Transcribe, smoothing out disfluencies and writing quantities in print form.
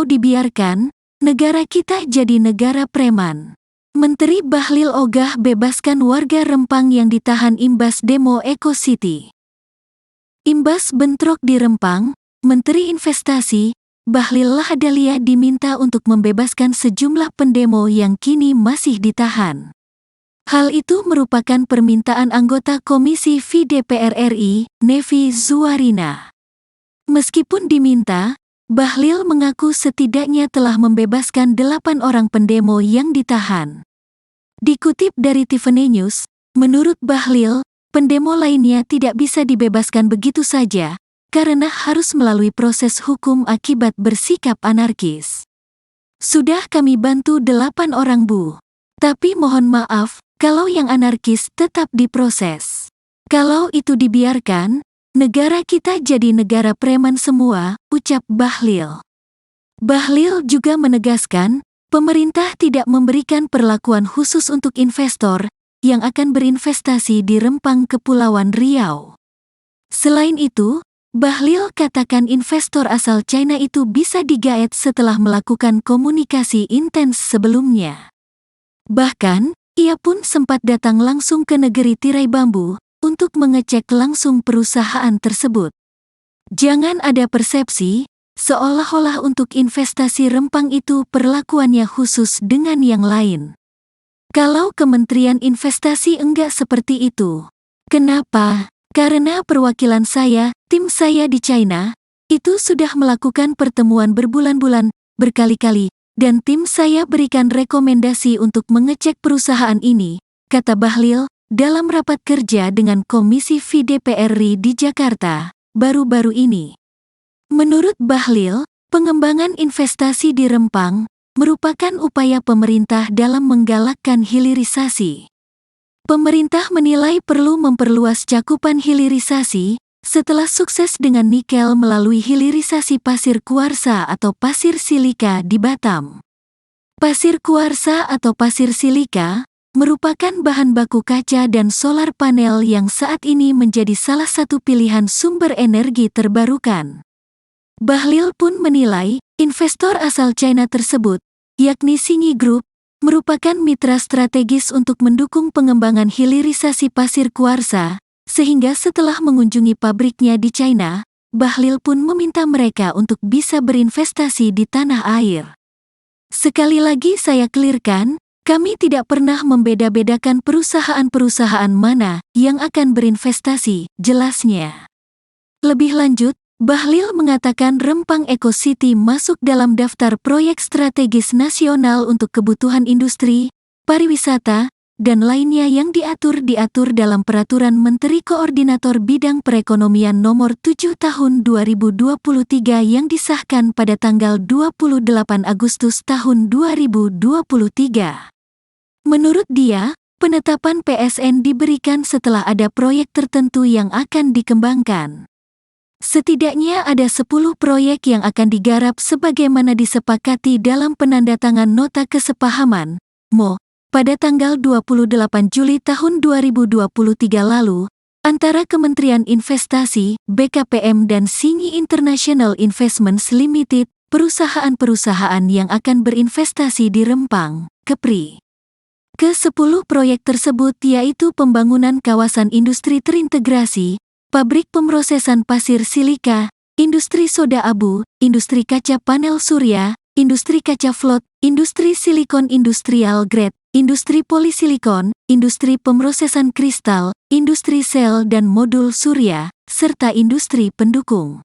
Kalau dibiarkan, negara kita jadi negara preman. Menteri Bahlil ogah bebaskan warga Rempang yang ditahan imbas demo Eco City. Imbas bentrok di Rempang, Menteri Investasi, Bahlil Lahadalia diminta untuk membebaskan sejumlah pendemo yang kini masih ditahan. Hal itu merupakan permintaan anggota Komisi V DPR RI, Nevi Zuwarina. Meskipun diminta, Bahlil mengaku setidaknya telah membebaskan 8 orang pendemo yang ditahan. Dikutip dari Tiffany News, menurut Bahlil, pendemo lainnya tidak bisa dibebaskan begitu saja, karena harus melalui proses hukum akibat bersikap anarkis. Sudah kami bantu 8 orang Bu. Tapi mohon maaf, kalau yang anarkis tetap diproses. Kalau itu dibiarkan, negara kita jadi negara preman semua, ucap Bahlil. Bahlil juga menegaskan, pemerintah tidak memberikan perlakuan khusus untuk investor yang akan berinvestasi di Rempang Kepulauan Riau. Selain itu, Bahlil katakan investor asal China itu bisa digaet setelah melakukan komunikasi intens sebelumnya. Bahkan, ia pun sempat datang langsung ke negeri tirai bambu untuk mengecek langsung perusahaan tersebut. Jangan ada persepsi, seolah-olah untuk investasi Rempang itu perlakuannya khusus dengan yang lain. Kalau Kementerian Investasi enggak seperti itu. Kenapa? Karena perwakilan saya, tim saya di China, itu sudah melakukan pertemuan berbulan-bulan, berkali-kali, dan tim saya berikan rekomendasi untuk mengecek perusahaan ini, kata Bahlil, dalam rapat kerja dengan Komisi V DPR RI di Jakarta, baru-baru ini. Menurut Bahlil, pengembangan investasi di Rempang merupakan upaya pemerintah dalam menggalakkan hilirisasi. Pemerintah menilai perlu memperluas cakupan hilirisasi setelah sukses dengan nikel melalui hilirisasi pasir kuarsa atau pasir silika di Batam. Pasir kuarsa atau pasir silika merupakan bahan baku kaca dan solar panel yang saat ini menjadi salah satu pilihan sumber energi terbarukan. Bahlil pun menilai, investor asal China tersebut, yakni Xingyi Group, merupakan mitra strategis untuk mendukung pengembangan hilirisasi pasir kuarsa, sehingga setelah mengunjungi pabriknya di China, Bahlil pun meminta mereka untuk bisa berinvestasi di tanah air. Sekali lagi saya clearkan, kami tidak pernah membeda-bedakan perusahaan-perusahaan mana yang akan berinvestasi, jelasnya. Lebih lanjut, Bahlil mengatakan Rempang Eco City masuk dalam daftar proyek strategis nasional untuk kebutuhan industri, pariwisata, dan lainnya yang diatur dalam Peraturan Menteri Koordinator Bidang Perekonomian Nomor 7 Tahun 2023 yang disahkan pada tanggal 28 Agustus tahun 2023. Menurut dia, penetapan PSN diberikan setelah ada proyek tertentu yang akan dikembangkan. Setidaknya ada 10 proyek yang akan digarap sebagaimana disepakati dalam penandatangan Nota Kesepahaman, MO, pada tanggal 28 Juli tahun 2023 lalu, antara Kementerian Investasi, BKPM dan Xingyi International Investments Limited, perusahaan-perusahaan yang akan berinvestasi di Rempang, Kepri. Ke-10 proyek tersebut yaitu pembangunan kawasan industri terintegrasi, pabrik pemrosesan pasir silika, industri soda abu, industri kaca panel surya, industri kaca float, industri silikon industrial grade, industri polisilikon, industri pemrosesan kristal, industri sel dan modul surya, serta industri pendukung.